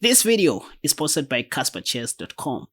This video is sponsored by CasperChess.com.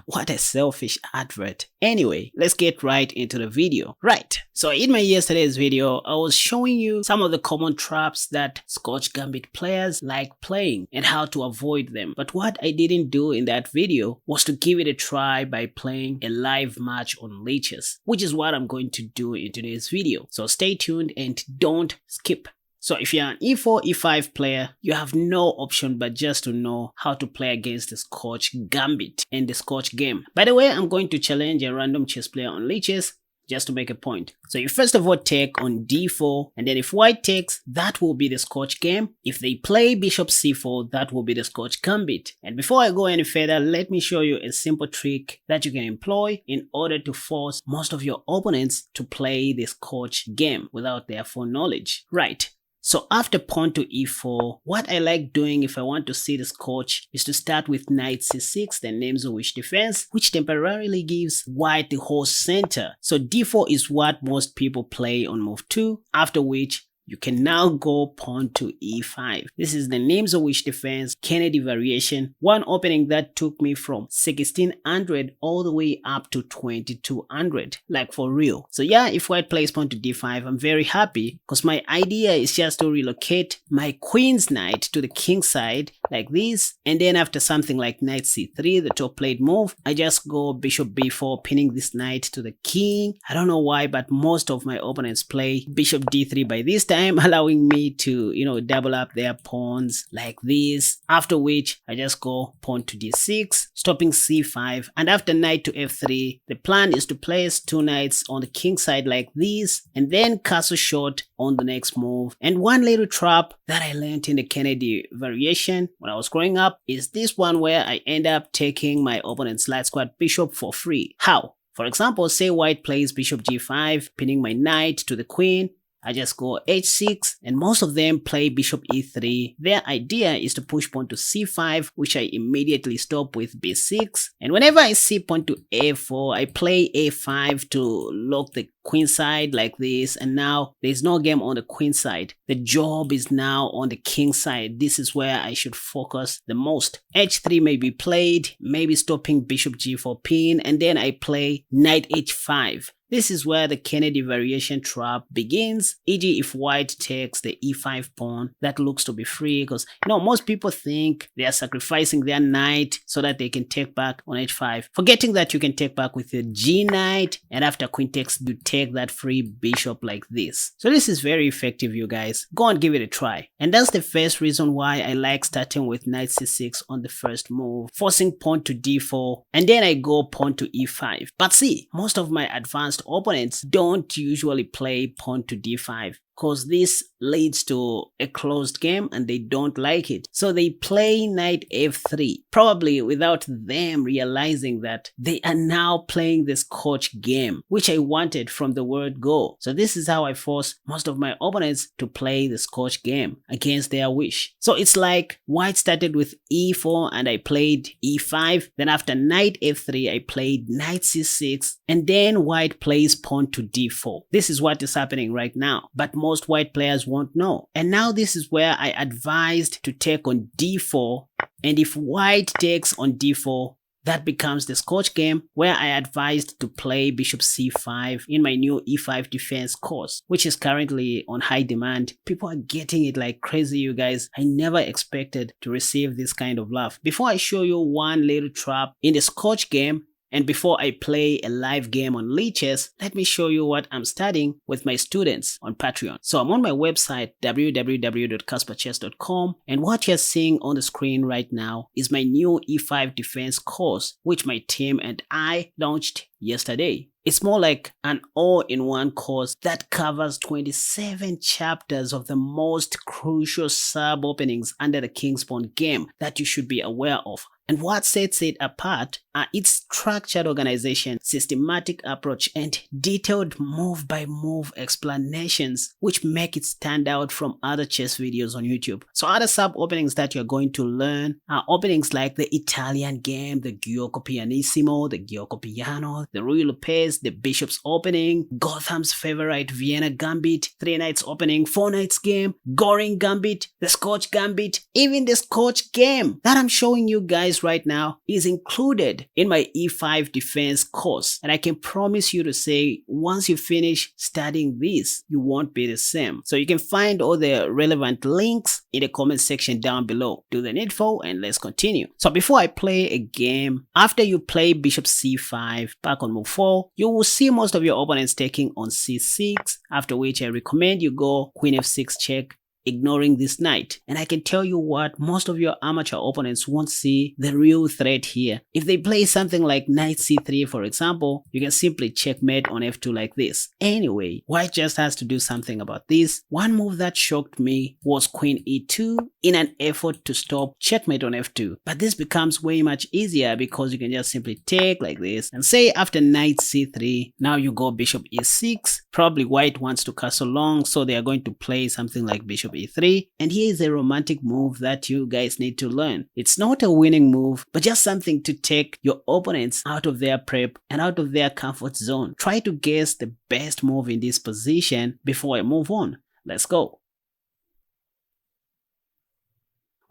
What a selfish advert. Anyway, let's get right into the video. Right, so in my yesterday's video, I was showing you some of the common traps that Scotch Gambit players like playing and how to avoid them. But what I didn't do in that video was to give it a try by playing a live match on Lichess, which is what I'm going to do in today's video. So stay tuned and don't skip. So if you're an e4, e5 player, you have no option but just to know how to play against the Scotch Gambit and the Scotch Game. By the way, I'm going to challenge a random chess player on Lichess just to make a point. So you first of all take on d4, and then if white takes, that will be the Scotch Game. If they play bishop c4, that will be the Scotch Gambit. And before I go any further, let me show you a simple trick that you can employ in order to force most of your opponents to play the Scotch Game without their full knowledge. Right. So after pawn to e4, what I like doing if I want to see the Scotch is to start with knight c6, then Nc3 defense, which temporarily gives white the whole center. So d4 is what most people play on move 2, after which you can now go pawn to e5. This is the Nc3 defense Kennedy variation, one opening that took me from 1600 all the way up to 2200, like for real. So yeah, if white plays pawn to d5, I'm very happy because my idea is just to relocate my queen's knight to the king side like this, and then after something like knight c3, the top played move, I just go bishop b4, pinning this knight to the king. I don't know why, but most of my opponents play bishop d3 by this time, allowing me to, double up their pawns like this, after which I just go pawn to d6, stopping c5, and after knight to f3, the plan is to place two knights on the king side like this, and then castle shot on the next move. And one little trap that I learned in the Kennedy variation when I was growing up is this one where I end up taking my opponent's light squad bishop for free. How? For example, say white plays bishop g5, pinning my knight to the queen. I just go h6, and most of them play bishop e3. Their idea is to push pawn to c5, which I immediately stop with b6. And whenever I see pawn to a4, I play a5 to lock the queen side like this, and now there's no game on the queen side. The job is now on the king side. This is where I should focus the most. h3 may be played, maybe stopping bishop g4 pin, and then I play knight h5. This is where the Kennedy variation trap begins, e.g. if white takes the e5 pawn, that looks to be free because, most people think they are sacrificing their knight so that they can take back on h5, forgetting that you can take back with your g knight, and after queen takes, you take that free bishop like this. So this is very effective, you guys. Go and give it a try. And that's the first reason why I like starting with knight c6 on the first move, forcing pawn to d4, and then I go pawn to e5. But see, most of my advanced opponents don't usually play pawn to d5 because this leads to a closed game and they don't like it. So they play knight f3, probably without them realizing that they are now playing the Scotch Game, which I wanted from the word go. So this is how I force most of my opponents to play the Scotch Game against their wish. So it's like white started with e4 and I played e5. Then after knight f3, I played knight c6, and then white plays pawn to d4. This is what is happening right now. But most white players won't know. And now this is where I advised to take on d4, and if white takes on d4, that becomes the Scotch Game, where I advised to play bishop c5 in my new e5 defense course, which is currently on high demand. People are getting it like crazy, you guys. I never expected to receive this kind of love. Before I show you one little trap in the Scotch Game, and before I play a live game on Lichess, let me show you what I'm studying with my students on Patreon. So I'm on my website www.casperchess.com, and what you're seeing on the screen right now is my new E5 defense course, which my team and I launched yesterday. It's more like an all-in-one course that covers 27 chapters of the most crucial sub-openings under the King's Pawn game that you should be aware of. And what sets it apart are its structured organization, systematic approach, and detailed move-by-move explanations, which make it stand out from other chess videos on YouTube. So other sub-openings that you're going to learn are openings like the Italian game, the Gioco Pianissimo, the Gioco Piano, the Ruy Lopez, the Bishop's opening, Gotham's favorite Vienna Gambit, 3 Knights opening, 4 Knights game, Goring Gambit, the Scotch Gambit, even the Scotch Game that I'm showing you guys right now is included in my E5 defense course, and I can promise you to say once you finish studying this, you won't be the same. So you can find all the relevant links in the comment section down below. Do the needful and let's continue. So before I play a game, after you play bishop c5 back on move 4, you will see most of your opponents taking on c6, after which I recommend you go queen f6 check, ignoring this knight. And I can tell you what, most of your amateur opponents won't see the real threat here. If they play something like knight c3 for example, you can simply checkmate on f2 like this. Anyway, white just has to do something about this. One move that shocked me was queen e2 in an effort to stop checkmate on f2. But this becomes way much easier because you can just simply take like this and say after knight c3, now you go bishop e6. Probably white wants to castle long, so they are going to play something like bishop e3, and here is a romantic move that you guys need to learn. It's not a winning move, but just something to take your opponents out of their prep and out of their comfort zone. Try to guess the best move in this position before I move on. Let's go.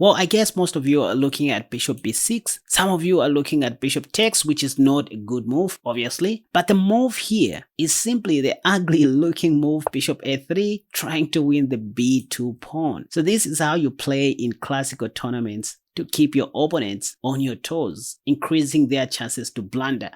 Well, I guess most of you are looking at bishop b6. Some of you are looking at bishop takes, which is not a good move, obviously. But the move here is simply the ugly looking move bishop a3, trying to win the b2 pawn. So this is how you play in classical tournaments to keep your opponents on your toes, increasing their chances to blunder.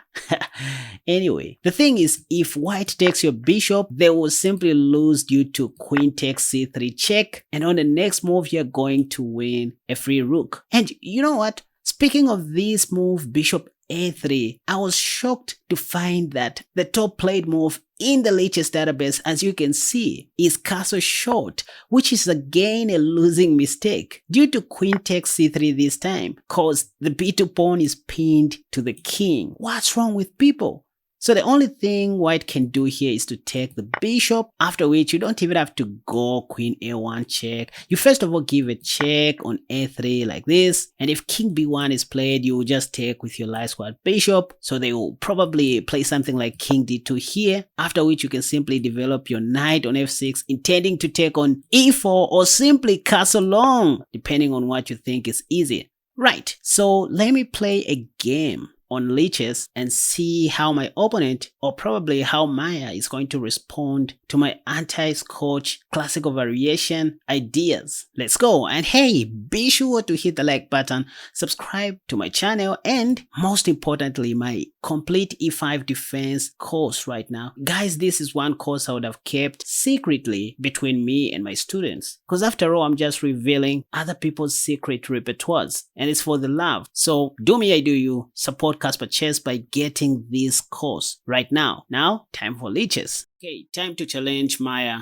Anyway, the thing is, if white takes your bishop, they will simply lose due to queen takes c3 check, and on the next move you're going to win a free rook. And you know what? Speaking of this move, bishop a3, I was shocked to find that the top played move in the Lichess database, as you can see, is castle short, which is again a losing mistake due to queen takes c3 this time, cause the b2 pawn is pinned to the king. What's wrong with people? So the only thing white can do here is to take the bishop, after which you don't even have to go queen a1 check. You first of all give a check on a3 like this, and if king b1 is played, you will just take with your light squad bishop. So they will probably play something like king d2 here, after which you can simply develop your knight on f6, intending to take on e4 or simply castle long, depending on what you think is easy. Right, so let me play a game on Lichess and see how my opponent, or probably how Maya, is going to respond to my anti-Scotch classical variation ideas. Let's go. And hey, be sure to hit the like button, subscribe to my channel, and most importantly, my complete E5 defense course right now. Guys, this is one course I would have kept secretly between me and my students, because after all, I'm just revealing other people's secret repertoires, and it's for the love. So do me, I do you. Support Casper Chess by getting this course right now. Now, time for Lichess. Okay, time to challenge Maya.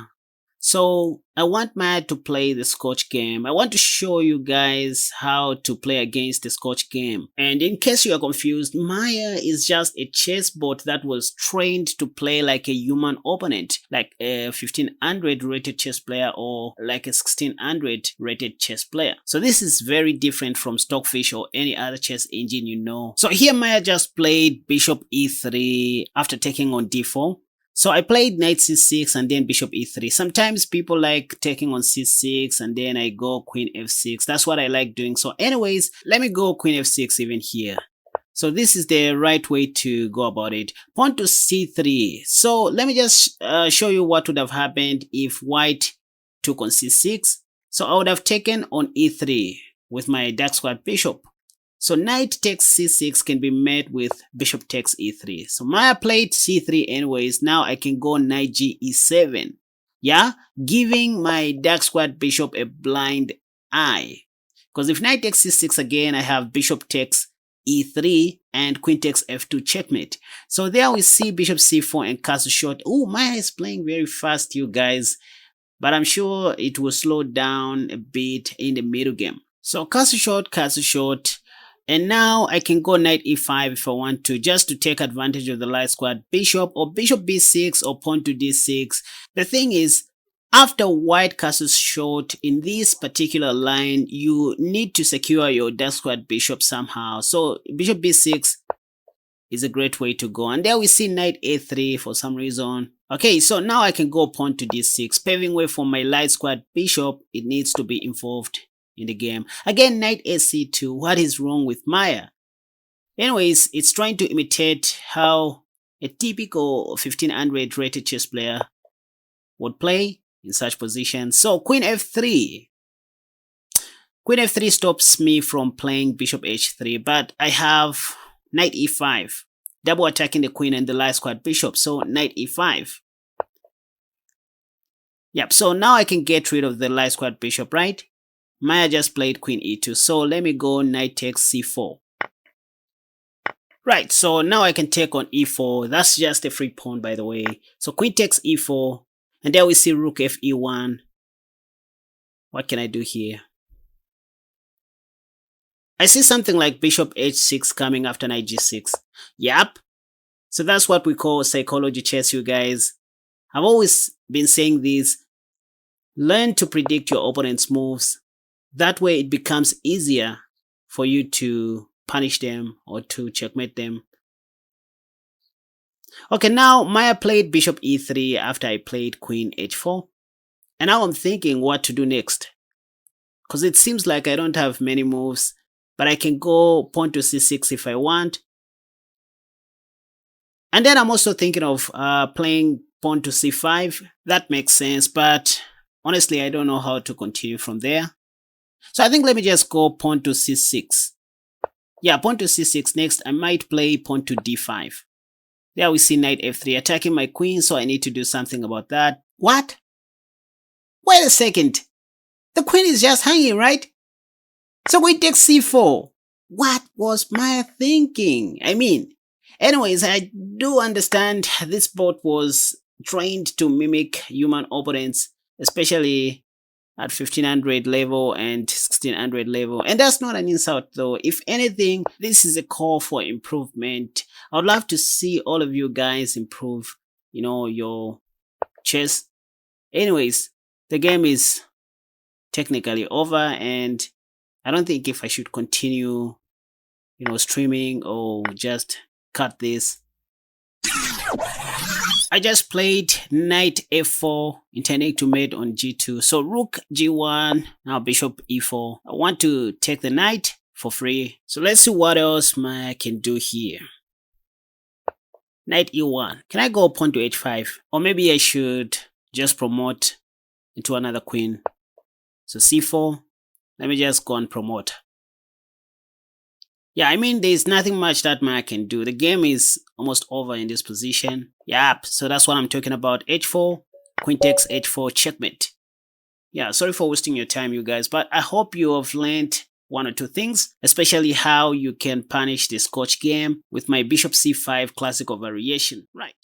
So I want Maya to play the Scotch game. I want to show you guys how to play against the Scotch game. And in case you are confused, Maya is just a chess bot that was trained to play like a human opponent, like a 1500 rated chess player or like a 1600 rated chess player. So this is very different from Stockfish or any other chess engine you know. So here Maya just played bishop e3 after taking on d4. So I played knight c6 and then bishop e3. Sometimes people like taking on c6 and then I go queen f6. That's what I like doing. So anyways, let me go queen f6 even here. So this is the right way to go about it. Pawn to c3. So let me just show you what would have happened if white took on c6. So I would have taken on e3 with my dark squad bishop. So knight takes c6 can be met with bishop takes e3. So Maya played c3 anyways. Now I can go knight g e7. Yeah, giving my dark squad bishop a blind eye. Because if knight takes c6 again, I have bishop takes e3 and queen takes f2 checkmate. So there we see bishop c4 and castle short. Oh, Maya is playing very fast, you guys. But I'm sure it will slow down a bit in the middle game. So castle short, And now I can go knight e5 if I want to, just to take advantage of the light squared bishop, or bishop b6 or pawn to d6. The thing is, after white castles short in this particular line, you need to secure your dark squared bishop somehow. So bishop b6 is a great way to go. And there we see knight a3 for some reason. Okay, so now I can go pawn to d6, paving way for my light squared bishop. It needs to be involved in the game. Again, knight ac2. What is wrong with Maya? Anyways, it's trying to imitate how a typical 1500 rated chess player would play in such positions. So queen f3. Queen f3 stops me from playing bishop h3, but I have knight e5, double attacking the queen and the light squared bishop. So knight e5. Yep, so now I can get rid of the light squared bishop, right? Maya just played queen e2, so let me go knight takes c4. Right, so now I can take on e4. That's just a free pawn, by the way. So queen takes e4, and there we see rook f e1. What can I do here? I see something like bishop h6 coming after knight g6. Yep. So that's what we call psychology chess, you guys. I've always been saying this. Learn to predict your opponent's moves. That way it becomes easier for you to punish them or to checkmate them. Okay, now Maya played bishop e3 after I played queen h4. And now I'm thinking what to do next. Because it seems like I don't have many moves, but I can go pawn to c6 if I want. And then I'm also thinking of playing pawn to c5. That makes sense, but honestly, I don't know how to continue from there. So I think let me just go pawn to c6. Yeah, pawn to c6. Next, I might play pawn to d5. There we see knight f3 attacking my queen, so I need to do something about that. What? Wait a second. The queen is just hanging, right? So queen takes c4. What was Maya thinking? I mean, anyways, I do understand this bot was trained to mimic human opponents, especially at 1500 level and 1600 level. And that's not an insult though. If anything, this is a call for improvement. I would love to see all of you guys improve, your chess. Anyways, the game is technically over, and I don't think if I should continue, streaming or just cut this. I just played knight f4, intending to mate on g2. So rook g1, now bishop e4. I want to take the knight for free. So let's see what else I can do here. Knight e1. Can I go pawn to h5? Or maybe I should just promote into another queen. So c4. Let me just go and promote. Yeah, I mean, there's nothing much that Maya can do. The game is almost over in this position. Yep, so that's what I'm talking about. h4, queen takes h4, checkmate. Yeah, sorry for wasting your time, you guys, but I hope you have learned one or two things, especially how you can punish the Scotch game with my bishop c5 classical variation. Right.